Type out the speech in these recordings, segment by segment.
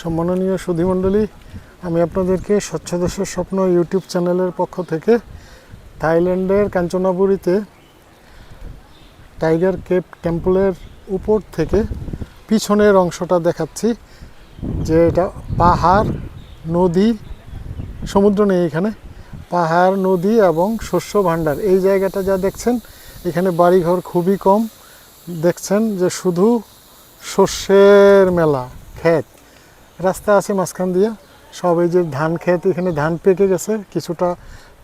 সম্মাননীয় সুধীমণ্ডলী, আমি আপনাদেরকে স্বচ্ছ দেশের স্বপ্ন ইউটিউব চ্যানেলের পক্ষ থেকে থাইল্যান্ডের কাঞ্চনাবুরিতে টাইগার কেভ টেম্পলের উপর থেকে পিছনের অংশটা দেখাচ্ছি। যে এটা পাহাড়, নদী, সমুদ্র নেই এখানে, পাহাড়, নদী এবং শস্য ভাণ্ডার। এই জায়গাটা যা দেখছেন, এখানে বাড়িঘর খুবই কম। দেখছেন যে শুধু শস্যের মেলা, ক্ষেত, রাস্তা আছে মাঝখান দিয়ে। সব এই যে ধান ক্ষেত, এখানে ধান পেকে গেছে, কিছুটা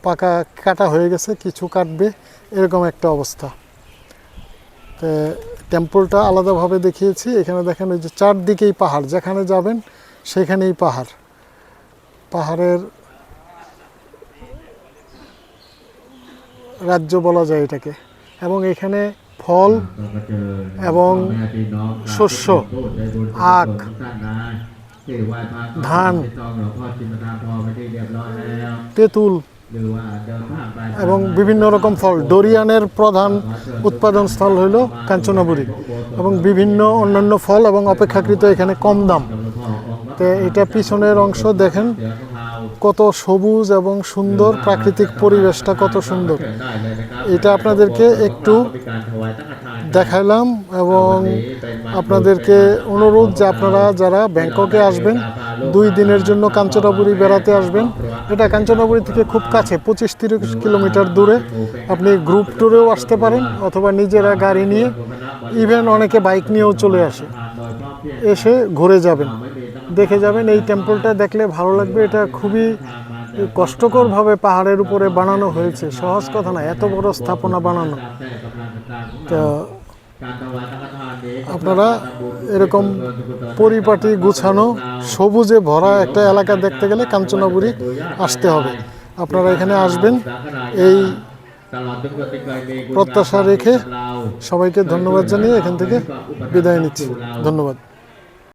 পাকা কাটা হয়ে গেছে, কিছু কাটবে, এরকম একটা অবস্থা। তো টেম্পলটা আলাদাভাবে দেখিয়েছি। এখানে দেখেন ওই যে চারদিকেই পাহাড়, যেখানে যাবেন সেখানেই পাহাড়, পাহাড়ের রাজ্য বলা যায় এটাকে। এবং এখানে ফল এবং শস্য, আখ, ধান, তেঁতুল এবং বিভিন্ন রকম ফল। ডোরিয়ানের প্রধান উৎপাদন স্থল হইল কাঞ্চনাবুরি, এবং বিভিন্ন অন্যান্য ফল এবং অপেক্ষাকৃত এখানে কম দাম। তো এটা পিছনের অংশ দেখেন কত সবুজ এবং সুন্দর, প্রাকৃতিক পরিবেশটা কত সুন্দর। এটা আপনাদেরকে একটু দেখাইলাম এবং আপনাদেরকে অনুরোধ যে আপনারা যারা ব্যাংককে আসবেন, 2 দিনের জন্য কাঞ্চনাবুরি বেড়াতে আসবেন। এটা কাঞ্চনাবুরি থেকে খুব কাছে, 25-30 কিলোমিটার দূরে। আপনি গ্রুপ ট্যুরেও আসতে পারেন অথবা নিজেরা গাড়ি নিয়ে, ইভেন অনেকে বাইক নিয়েও চলে আসে, এসে ঘুরে যাবেন, দেখে যাবেন। এই টেম্পলটা দেখলে ভালো লাগবে। এটা খুবই কষ্টকরভাবে পাহাড়ের উপরে বানানো হয়েছে, সহজ কথা না এত বড় স্থাপনা বানানো। তো আপনারা এরকম পরিপাটি গুছানো সবুজে ভরা একটা এলাকা দেখতে গেলে কাঞ্চনাবুরি আসতে হবে। আপনারা এখানে আসবেন, এই প্রত্যাশা রেখে সবাইকে ধন্যবাদ জানিয়ে এখান থেকে বিদায় নিচ্ছি। ধন্যবাদ।